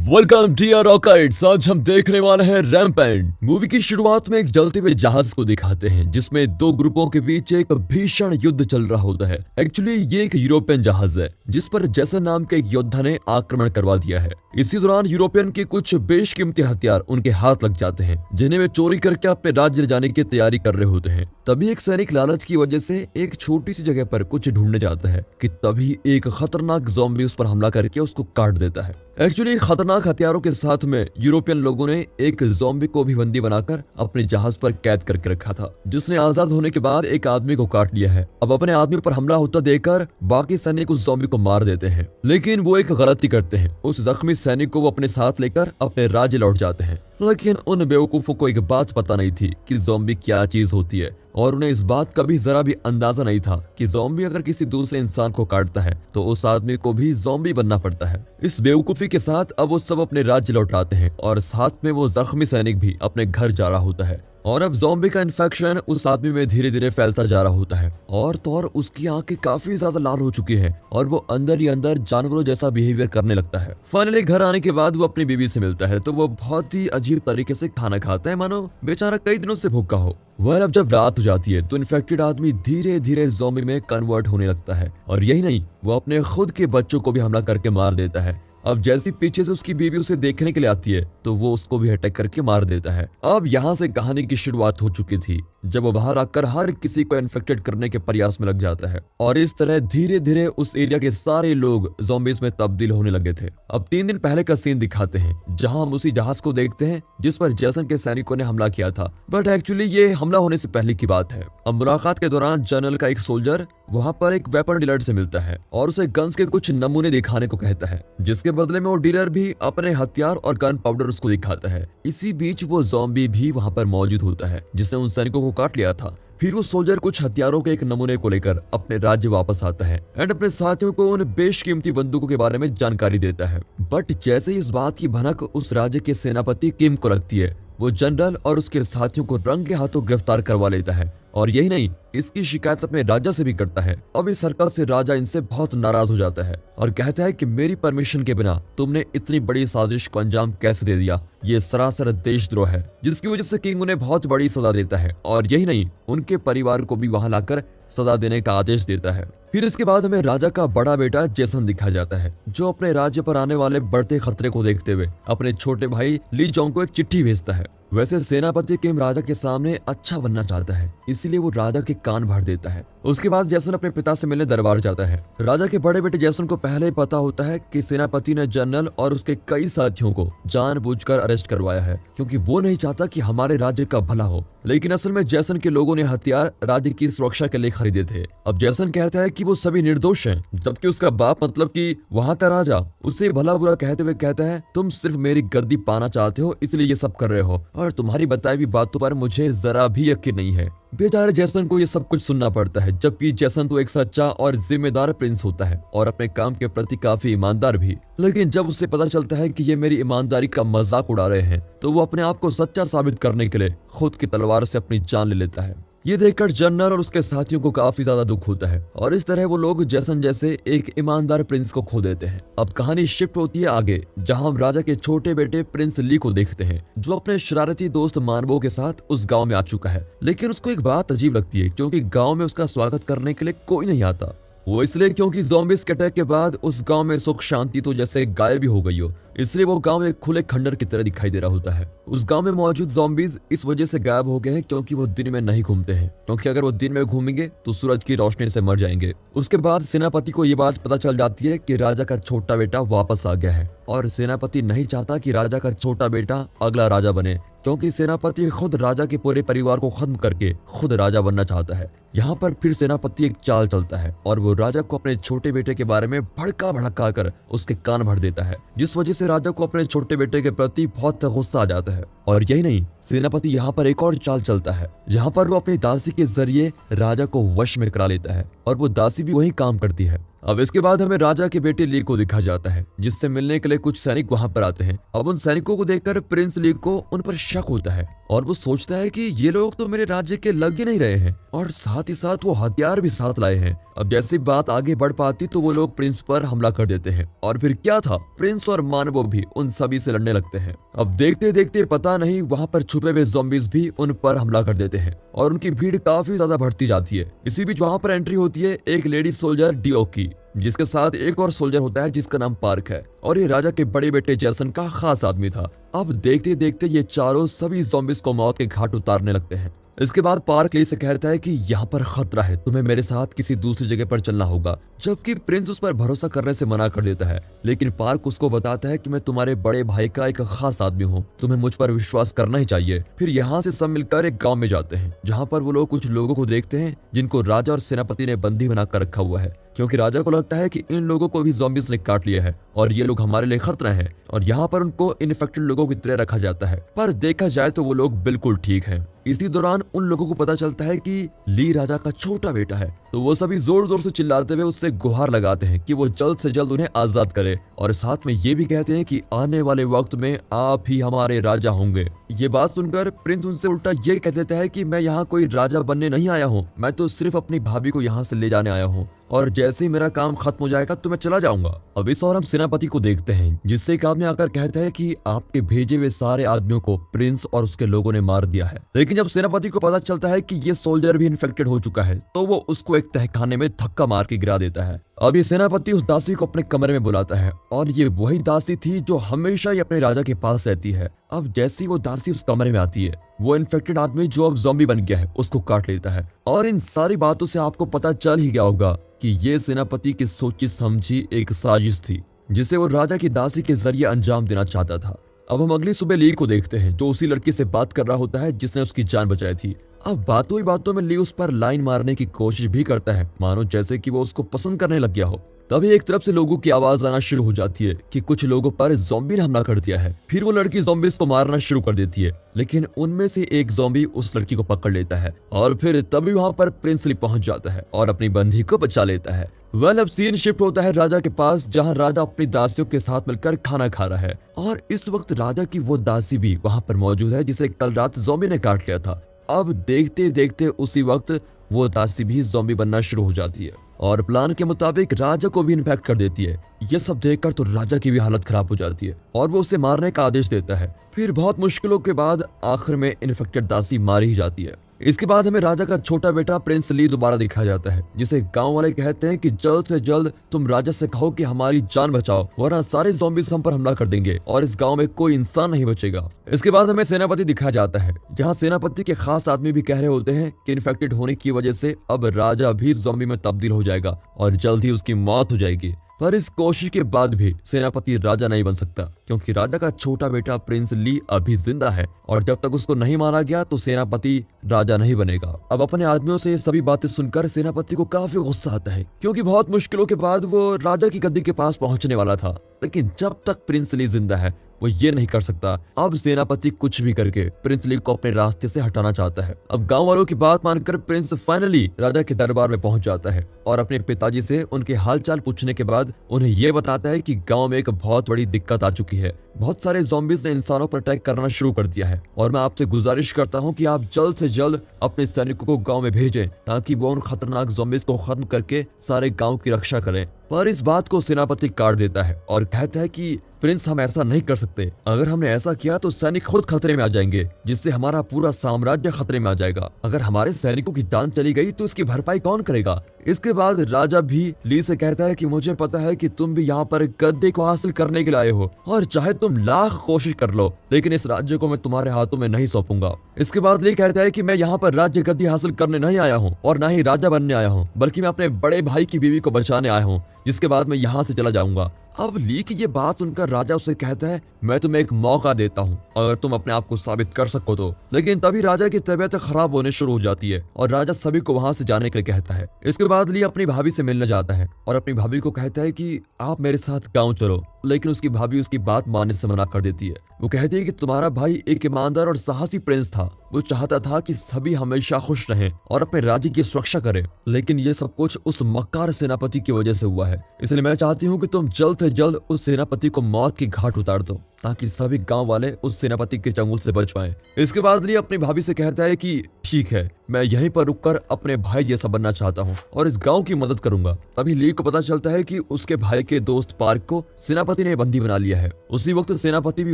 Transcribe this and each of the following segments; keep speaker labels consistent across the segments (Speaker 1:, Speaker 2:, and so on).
Speaker 1: Welcome dear rockets. आज हम देखने वाले हैं रैम्पेंट। मूवी की शुरुआत में एक जलते हुए जहाज को दिखाते हैं जिसमें दो ग्रुपों के बीच एक भीषण युद्ध चल रहा होता है। एक्चुअली ये एक यूरोपियन जहाज है जिस पर जैसन नाम के एक योद्धा ने आक्रमण करवा दिया है। इसी दौरान यूरोपियन के कुछ बेशकीमती हथियार उनके हाथ लग जाते हैं जिन्हें वे चोरी करके अपने राज्य ले जाने की तैयारी कर रहे होते हैं। तभी एक सैनिक लालच की वजह से एक छोटी सी जगह पर कुछ ढूंढने जाता है कि तभी एक खतरनाक ज़ॉम्बी उस पर हमला करके उसको काट देता है। एक्चुअली खतरनाक हथियारों के साथ में यूरोपियन लोगों ने एक ज़ॉम्बी को भी बंदी बनाकर अपने जहाज पर कैद करके रखा था जिसने आजाद होने के बाद एक आदमी को काट लिया है। अब अपने आदमी पर हमला होता देखकर बाकी सैनिक उस ज़ॉम्बी को मार देते हैं, लेकिन वो एक गलती करते हैं। उस जख्मी सैनिक को वो अपने साथ लेकर अपने राज्य लौट जाते हैं। लेकिन उन बेवकूफों को एक बात पता नहीं थी कि ज़ॉम्बी क्या चीज होती है और उन्हें इस बात का भी जरा भी अंदाजा नहीं था कि ज़ॉम्बी अगर किसी दूसरे इंसान को काटता है तो उस आदमी को भी ज़ॉम्बी बनना पड़ता है। इस बेवकूफी के साथ अब वो सब अपने राज्य लौट आते हैं और साथ में वो जख्मी सैनिक भी अपने घर जा रहा होता है। और अब ज़ॉम्बी का इन्फेक्शन उस आदमी में धीरे धीरे फैलता जा रहा होता है और तो और उसकी आंखें काफी ज्यादा लाल हो चुकी हैं और वो अंदर ही अंदर जानवरों जैसा बिहेवियर करने लगता है। फाइनली घर आने के बाद वो अपनी बीवी से मिलता है तो वो बहुत ही अजीब तरीके से खाना खाता है, मानो बेचारा कई दिनों से भूखा हो। वह अब जब रात हो जाती है तो इन्फेक्टेड आदमी धीरे धीरे ज़ॉम्बी में कन्वर्ट होने लगता है और यही नहीं, वो अपने खुद के बच्चों को भी हमला करके मार देता है। अब जैसी पीछे से उसकी बीवी उसे देखने के लिए आती है तो वो उसको भी अटैक करके मार देता है। अब यहाँ से कहानी की शुरुआत हो चुकी थी जब वो बाहर आकर हर किसी को इन्फेक्टेड करने के प्रयास में लग जाता है और इस तरह धीरे धीरे उस एरिया के सारे लोग ज़ॉम्बीज में तब्दील होने लगे थे। अब 3 दिन पहले का सीन दिखाते हैं जहां हम उसी जहाज को देखते हैं जिस पर जैसन के सैनिकों ने हमला किया था, बट एक्चुअली ये हमला होने से पहले की बात है। अब मुलाकात के दौरान जनरल का एक सोल्जर वहां पर एक वेपन डीलर से मिलता है और उसे गन्स के कुछ नमूने दिखाने को कहता है, जिसके बदले में वो डीलर भी अपने हथियार और गन पाउडर उसको दिखाता है। इसी बीच वो ज़ॉम्बी भी वहां पर मौजूद होता है जिसने उन सैनिकों को काट लिया था। फिर वो सोल्जर कुछ हथियारों के एक नमूने को लेकर अपने राज्य वापस आता है एंड अपने साथियों को उन बेशकीमती बंदूकों के बारे में जानकारी देता है। बट जैसे ही इस बात की भनक उस राज्य के सेनापति किम को लगती है, वो जनरल और उसके साथियों को रंगे हाथों गिरफ्तार करवा लेता है और यही नहीं, इसकी शिकायत अपने राजा से भी करता है। अब इस हरकत से राजा इनसे बहुत नाराज हो जाता है और कहता है कि मेरी परमिशन के बिना तुमने इतनी बड़ी साजिश को अंजाम कैसे दे दिया, ये सरासर देशद्रोह है। जिसकी वजह से किंग उन्हें बहुत बड़ी सजा देता है और यही नहीं, उनके परिवार को भी वहां लाकर सजा देने का आदेश देता है। फिर इसके बाद हमें राजा का बड़ा बेटा जेसन दिखाया जाता है जो अपने राज्य पर आने वाले बढ़ते खतरे को देखते हुए अपने छोटे भाई ली जोंग को एक चिट्ठी भेजता है। वैसे सेनापति किम राजा के सामने अच्छा बनना चाहता है, इसलिए वो राजा के कान भर देता है। उसके बाद जैसन अपने पिता से मिलने दरबार जाता है। राजा के बड़े बेटे जैसन को पहले ही पता होता है कि सेनापति ने जनरल और उसके कई साथियों को जानबूझकर अरेस्ट करवाया है क्योंकि वो नहीं चाहता कि हमारे राज्य का भला हो, लेकिन असल में जैसन के लोगों ने हथियार राज्य की सुरक्षा के लिए खरीदे थे। अब जैसन कहता है कि वो सभी निर्दोष हैं, जबकि उसका बाप मतलब कि वहाँ का राजा उसे भला बुरा कहते हुए कहता है, तुम सिर्फ मेरी गद्दी पाना चाहते हो इसलिए ये सब कर रहे हो और तुम्हारी बताई हुई बातों पर मुझे जरा भी यकीन नहीं है। बेचारे जैसन को ये सब कुछ सुनना पड़ता है, जबकि जैसन तो एक सच्चा और जिम्मेदार प्रिंस होता है और अपने काम के प्रति काफी ईमानदार भी। लेकिन जब उसे पता चलता है कि ये मेरी ईमानदारी का मजाक उड़ा रहे हैं तो वो अपने आप को सच्चा साबित करने के लिए खुद की तलवार से अपनी जान ले लेता है। ये देखकर जनरल और उसके साथियों को काफी ज्यादा दुख होता है और इस तरह वो लोग जैसन जैसे एक ईमानदार प्रिंस को खो देते हैं। अब कहानी शिफ्ट होती है आगे जहां हम राजा के छोटे बेटे प्रिंस ली को देखते हैं जो अपने शरारती दोस्त मानवो के साथ उस गांव में आ चुका है। लेकिन उसको एक बात अजीब लगती है क्योंकि गांव में उसका स्वागत करने के लिए कोई नहीं आता। वो इसलिए क्योंकि ज़ॉम्बीज़ के अटैक के बाद उस गांव में सुख शांति तो जैसे गायब ही हो गई हो, इसलिए वो गांव एक खुले खंडर की तरह दिखाई दे रहा होता है। उस गांव में मौजूद ज़ॉम्बीज़ इस वजह से गायब हो गए हैं क्योंकि वो दिन में नहीं घूमते हैं, क्योंकि अगर वो दिन में घूमेंगे तो सूरज की रोशनी से मर जाएंगे। उसके बाद सेनापति को ये बात पता चल जाती है कि राजा का छोटा बेटा वापस आ गया है और सेनापति नहीं चाहता कि राजा का छोटा बेटा अगला राजा बने, क्योंकि सेनापति खुद राजा के पूरे परिवार को खत्म करके खुद राजा बनना चाहता है। यहाँ पर फिर सेनापति एक चाल चलता है और वो राजा को अपने छोटे बेटे के बारे में भड़का भड़का कर उसके कान भर देता है, जिस वजह से राजा को अपने छोटे बेटे के प्रति बहुत गुस्सा आ जाता है। और यही नहीं, सेनापति यहाँ पर एक और चाल चलता है जहाँ पर वो अपनी दासी के जरिए राजा को वश में करा लेता है और वो दासी भी वही काम करती है। अब इसके बाद हमें राजा के बेटे ली को दिखा जाता है, जिससे मिलने के लिए कुछ सैनिक वहां पर आते हैं। अब उन सैनिकों को देखकर प्रिंस ली को उन पर शक होता है और वो सोचता है कि ये लोग तो मेरे राज्य के लग ही नहीं रहे हैं और साथ ही साथ वो हथियार भी साथ लाए हैं। अब जैसे बात आगे बढ़ पाती तो वो लोग प्रिंस पर हमला कर देते हैं और फिर क्या था, प्रिंस और मानवो भी उन सभी से लड़ने लगते हैं। अब देखते देखते पता नहीं वहां पर छुपे हुए ज़ॉम्बीज भी उन पर हमला कर देते हैं और उनकी भीड़ काफी ज्यादा बढ़ती जाती है। इसी बीच वहां पर एंट्री होती है एक लेडी सोल्जर डीओ की, जिसके साथ एक और सोल्जर होता है जिसका नाम पार्क है और ये राजा के बड़े बेटे जैसन का खास आदमी था। अब देखते देखते ये चारों सभी ज़ॉम्बीज को मौत के घाट उतारने लगते हैं। इसके बाद पार्क ली से कहता है कि यहाँ पर खतरा है, तुम्हें मेरे साथ किसी दूसरी जगह पर चलना होगा, जबकि प्रिंस उस पर भरोसा करने से मना कर देता है। लेकिन पार्क उसको बताता है कि मैं तुम्हारे बड़े भाई का एक खास आदमी हूँ, तुम्हें मुझ पर विश्वास करना ही चाहिए। फिर यहाँ से सब मिलकर एक गाँव में जाते हैं, जहाँ पर वो लोग कुछ लोगों को देखते हैं जिनको राजा और सेनापति ने बंदी बना कर रखा हुआ है, क्योंकि राजा को लगता है कि इन लोगों को भी ज़ॉम्बीज ने काट लिया है और ये लोग हमारे लिए खतरा है और यहाँ पर उनको इन्फेक्टेड लोगों की तरह रखा जाता है। पर देखा जाए तो वो लोग बिल्कुल ठीक हैं। इसी दौरान उन लोगों को पता चलता है कि ली राजा का छोटा बेटा है, तो वो सभी जोर जोर से चिल्लाते हुए उससे गुहार लगाते हैं कि वो जल्द से जल्द उन्हें आजाद करे और साथ में ये भी कहते हैं कि आने वाले वक्त में आप ही हमारे राजा होंगे। ये बात सुनकर प्रिंस उनसे उल्टा ये कह देता है कि मैं यहाँ कोई राजा बनने नहीं आया हूँ, मैं तो सिर्फ अपनी भाभी को यहाँ से ले जाने आया हूँ और जैसे ही मेरा काम खत्म हो जाएगा तो मैं चला जाऊंगा। अब इस और हम सेनापति को देखते हैं, जिससे एक आदमी आकर कहता है कि आपके भेजे हुए सारे आदमियों को प्रिंस और उसके लोगों ने मार दिया है। लेकिन जब सेनापति को पता चलता है कि ये सोल्जर भी इन्फेक्टेड हो चुका है तो वो उसको एक तहखाने में धक्का मार के गिरा देता है। अब ये सेनापति उस दासी को अपने कमरे में बुलाता है और ये वही दासी थी जो हमेशा ही अपने राजा के पास रहती है। अब जैसी वो दासी उस कमरे में आती है, वो इन्फेक्टेड आदमी जो अब ज़ॉम्बी बन गया है उसको काट लेता है और इन सारी बातों से आपको पता चल ही गया होगा कि ये सेनापति की सोची समझी एक साजिश थी, जिसे वो राजा की दासी के जरिए अंजाम देना चाहता था। अब हम अगली सुबह ली को देखते हैं, जो उसी लड़की से बात कर रहा होता है जिसने उसकी जान बचाई थी। अब बातों ही बातों में ली उस पर लाइन मारने की कोशिश भी करता है, मानो जैसे कि वो उसको पसंद करने लग गया हो। तभी एक तरफ से लोगों की आवाज आना शुरू हो जाती है कि कुछ लोगों पर ज़ॉम्बी ने हमला कर दिया है। फिर वो लड़की ज़ॉम्बीज को मारना शुरू कर देती है, लेकिन उनमें से एक ज़ॉम्बी उस लड़की को पकड़ लेता है और फिर तभी वहां पर प्रिंस ली पहुंच जाता है और अपनी बंदी को बचा लेता है। अब सीन शिफ्ट होता है राजा के पास, जहां राजा अपनी दासियों के साथ मिलकर खाना खा रहा है और इस वक्त राजा की वो दासी भी वहां पर मौजूद है जिसे कल रात ज़ॉम्बी ने काट लिया था। अब देखते देखते उसी वक्त वो दासी भी ज़ॉम्बी बनना शुरू हो जाती है और प्लान के मुताबिक राजा को भी इन्फेक्ट कर देती है। ये सब देखकर तो राजा की भी हालत खराब हो जाती है और वो उसे मारने का आदेश देता है। फिर बहुत मुश्किलों के बाद आखिर में इन्फेक्टेड दासी मारी ही जाती है। इसके बाद हमें राजा का छोटा बेटा प्रिंस ली दोबारा दिखाया जाता है, जिसे गांव वाले कहते हैं कि जल्द से जल्द तुम राजा से कहो कि हमारी जान बचाओ, वरना सारे ज़ॉम्बीज़ हम पर हमला कर देंगे और इस गांव में कोई इंसान नहीं बचेगा। इसके बाद हमें सेनापति दिखाया जाता है, जहां सेनापति के खास आदमी भी कह रहे होते हैं कि इन्फेक्टेड होने की वजह से अब राजा भी ज़ॉम्बी में तब्दील हो जाएगा और जल्द ही उसकी मौत हो जाएगी। पर इस कोशिश के बाद भी सेनापति राजा नहीं बन सकता, क्योंकि राजा का छोटा बेटा प्रिंस ली अभी जिंदा है और जब तक उसको नहीं मारा गया तो सेनापति राजा नहीं बनेगा। अब अपने आदमियों से ये सभी बातें सुनकर सेनापति को काफी गुस्सा आता है, क्योंकि बहुत मुश्किलों के बाद वो राजा की गद्दी के पास पहुंचने वाला था, लेकिन जब तक प्रिंस ली जिंदा है वो ये नहीं कर सकता। अब सेनापति कुछ भी करके प्रिंस ली को अपने रास्ते से हटाना चाहता है। अब गांव वालों की बात मानकर प्रिंस फाइनली राजा के दरबार में पहुंच जाता है और अपने पिताजी से उनके हालचाल पूछने के बाद उन्हें ये बताता है कि गांव में एक बहुत बड़ी दिक्कत आ चुकी है। बहुत सारे ज़ॉम्बीज़ ने इंसानों पर अटैक करना शुरू कर दिया है और मैं आपसे गुजारिश करता हूं कि आप जल्द से जल्द अपने सैनिकों को गांव में भेजें, ताकि वो उन खतरनाक ज़ॉम्बीज़ को खत्म करके सारे गांव की रक्षा करें। पर इस बात को सेनापति काट देता है और कहता है कि प्रिंस, हम ऐसा नहीं कर सकते। अगर हमने ऐसा किया तो सैनिक खुद खतरे में आ जाएंगे, जिससे हमारा पूरा साम्राज्य खतरे में आ जाएगा। अगर हमारे सैनिकों की जान चली गई तो इसकी भरपाई कौन करेगा? इसके बाद राजा भी ली से कहता है कि मुझे पता है कि तुम भी यहाँ पर गद्दे को हासिल करने के लिए आए हो और चाहे तुम लाख कोशिश कर लो, लेकिन इस राज्य को मैं तुम्हारे हाथों में नहीं सौंपूंगा। इसके बाद ली कहता है कि मैं यहाँ पर राज्य गद्दी हासिल करने नहीं आया हूँ और न ही राजा बनने आया हूँ, बल्कि मैं अपने बड़े भाई की बीवी को बचाने आया हूँ, जिसके बाद मैं यहाँ से चला जाऊंगा। अब ली की ये बात सुनकर राजा उसे कहता है, मैं तुम्हें एक मौका देता हूँ अगर तुम अपने आप को साबित कर सको तो। लेकिन तभी राजा की तबीयत खराब होने शुरू हो जाती है और राजा सभी को वहां से जाने के लिए कहता है। इसके बाद ली अपनी भाभी से मिलने जाता है और अपनी भाभी को कहता है कि आप मेरे साथ गाँव चलो लेकिन उसकी भाभी उसकी बात मानने से मना कर देती है। वो कहती है कि तुम्हारा भाई एक ईमानदार और साहसी प्रिंस था। वो चाहता था कि सभी हमेशा खुश रहें और अपने राज्य की सुरक्षा करें, लेकिन ये सब कुछ उस मक्कार सेनापति की वजह से हुआ है। इसलिए मैं चाहती हूँ कि तुम जल्द से जल्द उस सेनापति को मौत की घाट उतार दो, ताकि सभी गांव वाले उस सेनापति के चंगुल से बच पाएं। इसके बाद ली अपनी भाभी से कहता है कि ठीक है, मैं यहीं पर रुककर अपने भाई जैसा बनना चाहता हूँ और इस गांव की मदद करूंगा। तभी ली को पता चलता है कि उसके भाई के दोस्त पार्क को सेनापति ने बंदी बना लिया है। उसी वक्त सेनापति भी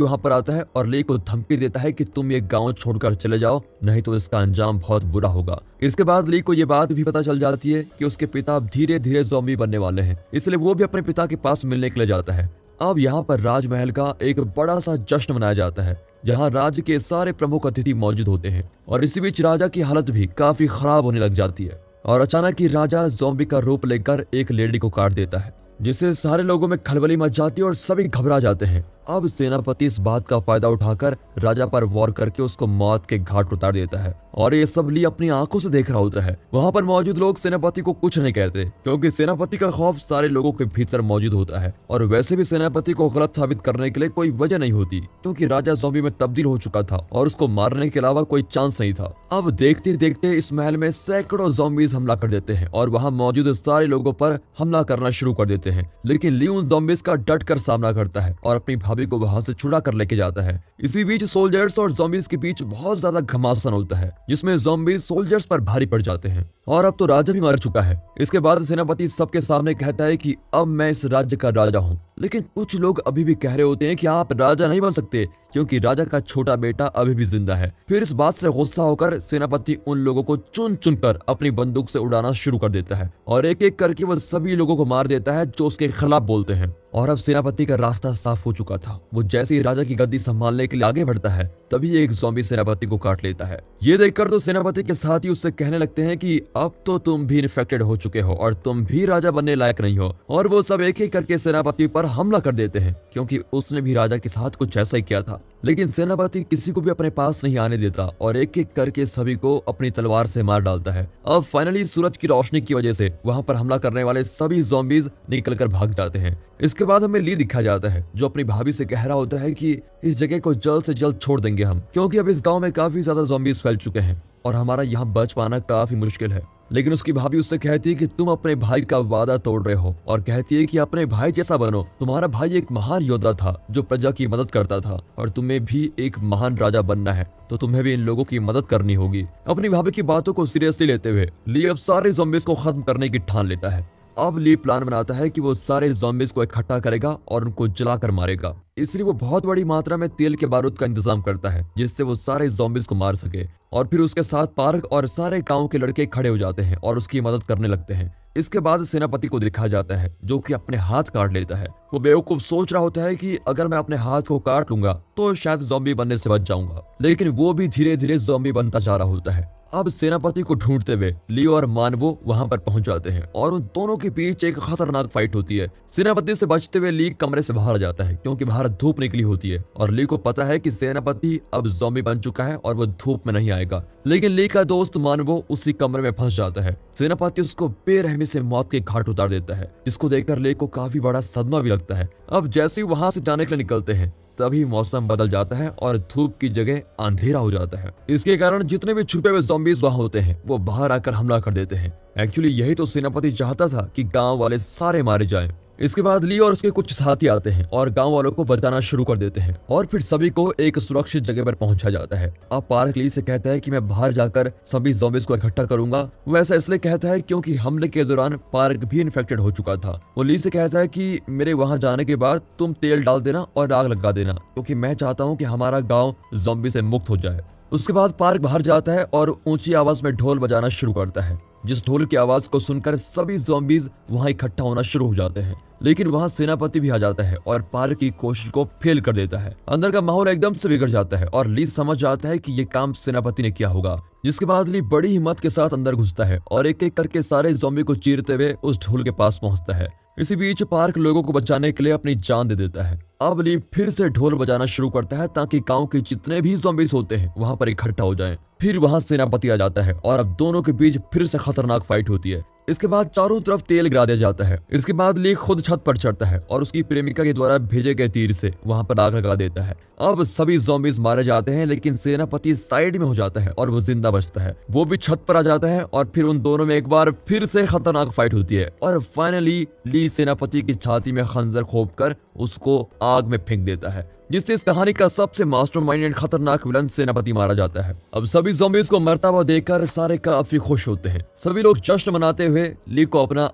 Speaker 1: वहां पर आता है और ली को धमकी देता है कि तुम ये गांव छोड़कर चले जाओ, नहीं तो इसका अंजाम बहुत बुरा होगा। इसके बाद ली को ये बात भी पता चल जाती है कि उसके पिता धीरे धीरे ज़ॉम्बी बनने वाले हैं, इसलिए वो भी अपने पिता के पास मिलने के लिए जाता है। अब यहाँ पर राजमहल का एक बड़ा सा जश्न मनाया जाता है, जहाँ राज्य के सारे प्रमुख अतिथि मौजूद होते हैं। और इसी बीच राजा की हालत भी काफी खराब होने लग जाती है और अचानक ही राजा ज़ॉम्बी का रूप लेकर एक लेडी को काट देता है, जिससे सारे लोगों में खलबली मच जाती है और सभी घबरा जाते हैं। अब सेनापति इस बात का फायदा उठाकर राजा पर वार करके उसको मौत के घाट उतार देता है और ये सब ली अपनी आंखों से देख रहा होता है। वहां पर मौजूद लोग सेनापति को कुछ नहीं कहते, क्योंकि सेनापति का खौफ सारे लोगों के भीतर मौजूद होता है और वैसे भी सेनापति को गलत साबित करने के लिए कोई वजह नहीं होती, क्योंकि राजा ज़ॉम्बी में तब्दील हो चुका था और उसको मारने के अलावा कोई चांस नहीं था। अब देखते देखते इस महल में सैकड़ों ज़ॉम्बीज हमला कर देते हैं और वहाँ मौजूद सारे लोगों पर हमला करना शुरू कर देते हैं, लेकिन ली उन ज़ॉम्बीज का डट कर सामना करता है और अपनी भाभी को वहां से छुड़ा कर लेके जाता है। इसी बीच सोल्जर्स और ज़ॉम्बीज के बीच बहुत ज्यादा घमासान होता है, जिसमें ज़ॉम्बीज सोल्जर्स पर भारी पड़ जाते हैं और अब तो राजा भी मर चुका है। इसके बाद सेनापति सबके सामने कहता है कि अब मैं इस राज्य का राजा हूँ, लेकिन कुछ लोग अभी भी कह रहे होते हैं कि आप राजा नहीं बन सकते, क्योंकि राजा का छोटा बेटा अभी भी जिंदा है। फिर इस बात से गुस्सा होकर सेनापति उन लोगों को चुन चुनकर अपनी बंदूक से उड़ाना शुरू कर देता है और एक एक करके वह सभी लोगों को मार देता है जो उसके खिलाफ बोलते हैं। और अब सेनापति का रास्ता साफ हो चुका था। वो जैसे ही राजा की गद्दी संभालने के लिए आगे बढ़ता है, तभी एक ज़ॉम्बी सेनापति को काट लेता है। ये देखकर तो सेनापति के साथी उससे कहने लगते हैं कि अब तो तुम भी इन्फेक्टेड हो चुके हो और तुम भी राजा बनने लायक नहीं हो। और वो सब एक एक करके सेनापति पर हमला कर देते हैं, क्योंकि उसने भी राजा के साथ कुछ ऐसा ही किया था। लेकिन सेनापति किसी को भी अपने पास नहीं आने देता और एक एक करके सभी को अपनी तलवार से मार डालता है। अब फाइनली सूरज की रोशनी की वजह से वहां पर हमला करने वाले सभी ज़ॉम्बीज निकलकर भाग जाते हैं। इसके बाद हमें ली दिखा जाता है, जो अपनी भाभी से कह रहा होता है कि इस जगह को जल्द से जल्द छोड़ देंगे हम, क्योंकि अब इस गांव में काफी ज्यादा ज़ॉम्बीज फैल चुके हैं और हमारा यहाँ बच पाना काफी मुश्किल है। लेकिन उसकी भाभी उससे कहती है कि तुम अपने भाई का वादा तोड़ रहे हो और कहती है कि अपने भाई जैसा बनो। तुम्हारा भाई एक महान योद्धा था जो प्रजा की मदद करता था और तुम्हें भी एक महान राजा बनना है, तो तुम्हें भी इन लोगों की मदद करनी होगी। अपनी भाभी की बातों को सीरियसली लेते हुए ली अब सारे ज़ॉम्बीज को खत्म करने की ठान लेता है। अब ली प्लान बनाता है कि वो सारे ज़ॉम्बीज को इकट्ठा करेगा और उनको जलाकर मारेगा। इसलिए वो बहुत बड़ी मात्रा में तेल के बारूद का इंतजाम करता है, जिससे वो सारे ज़ॉम्बीज को मार सके। और फिर उसके साथ पार्क और सारे गांव के लड़के खड़े हो जाते हैं और उसकी मदद करने लगते हैं। इसके बाद सेनापति को दिखाया जाता है, जो कि अपने हाथ काट लेता है। वो बेवकूफ सोच रहा होता है कि अगर मैं अपने हाथ को काट लूंगा तो शायद ज़ॉम्बी बनने से बच जाऊंगा, लेकिन वो भी धीरे धीरे ज़ॉम्बी बनता जा रहा होता है। अब सेनापति को ढूंढते हुए लियो और मानवो वहां पर पहुंच जाते हैं और उन दोनों के बीच एक खतरनाक फाइट होती है। सेनापति से बचते हुए ली कमरे से बाहर जाता है, क्योंकि बाहर धूप निकली होती है और ली को पता है कि सेनापति अब ज़ॉम्बी बन चुका है और वो धूप में नहीं आएगा। लेकिन ली का दोस्त मानवो उसी कमरे में फंस जाता है। सेनापति उसको बेरहमी से मौत के घाट उतार देता है, जिसको देखकर ली को काफी बड़ा सदमा भी लगता है। अब जैसे ही वहां से जाने के लिए निकलते हैं, तभी मौसम बदल जाता है और धूप की जगह अंधेरा हो जाता है। इसके कारण जितने भी छुपे हुए ज़ॉम्बीज वहां होते हैं वो बाहर आकर हमला कर देते हैं। एक्चुअली यही तो सेनापति चाहता था कि गांव वाले सारे मारे जाएं। इसके बाद ली और उसके कुछ साथी आते हैं और गांव वालों को बचाना शुरू कर देते हैं और फिर सभी को एक सुरक्षित जगह पर पहुंचा जाता है। अब पार्क ली से कहता है कि मैं बाहर जाकर सभी ज़ॉम्बीज को इकट्ठा करूंगा। वो ऐसा इसलिए कहता है क्योंकि हमले के दौरान पार्क भी इन्फेक्टेड हो चुका था। वो ली से कहता है कि मेरे वहां जाने के बाद तुम तेल डाल देना और आग लगा देना, क्योंकि मैं चाहता हूँ कि हमारा गाँव ज़ॉम्बी से मुक्त हो जाए। उसके बाद पार्क बाहर जाता है और ऊंची आवाज में ढोल बजाना शुरू करता है, जिस ढोल की आवाज को सुनकर सभी ज़ॉम्बीज वहां इकट्ठा होना शुरू हो जाते हैं। लेकिन वहां सेनापति भी आ जाता है और पार्क की कोशिश को फेल कर देता है। अंदर का माहौल एकदम से बिगड़ जाता है और ली समझ जाता है कि ये काम सेनापति ने किया होगा। जिसके बाद ली बड़ी हिम्मत के साथ अंदर घुसता है और एक एक करके सारे ज़ॉम्बी को चीरते हुए उस ढोल के पास पहुंचता है। इसी बीच पार्क लोगों को बचाने के लिए अपनी जान दे देता है। अब ली फिर से ढोल बजाना शुरू करता है ताकि गांव के जितने भी ज़ॉम्बीज होते हैं वहां पर इकट्ठा हो जाएं। फिर वहां सेनापति आ जाता है और अब दोनों के बीच फिर से खतरनाक फाइट होती है। इसके बाद चारों तरफ तेल गिरा दिया जाता है। इसके बाद ली खुद छत पर चढ़ता है और उसकी प्रेमिका के द्वारा भेजे गए तीर से वहां पर आग लगा देता है। अब सभी ज़ॉम्बीज़ मारे जाते हैं, लेकिन सेनापति साइड में हो जाता है और वो जिंदा बचता है। वो भी छत पर आ जाता है और फिर उन दोनों में एक बार फिर से खतरनाक फाइट होती है और फाइनली ली सेनापति की छाती में खंजर खोपकर उसको आग में फेंक देता है, जिससे इस कहानी का सबसे मास्टरमाइंड एंड खतरनाक विलन सेनापति मारा जाता है। अब सभी ज़ॉम्बीज़ को मरता हुआ देखकर सारे काफी खुश होते हैं। सभी लोग जश्न मनाते हुए ली को अपना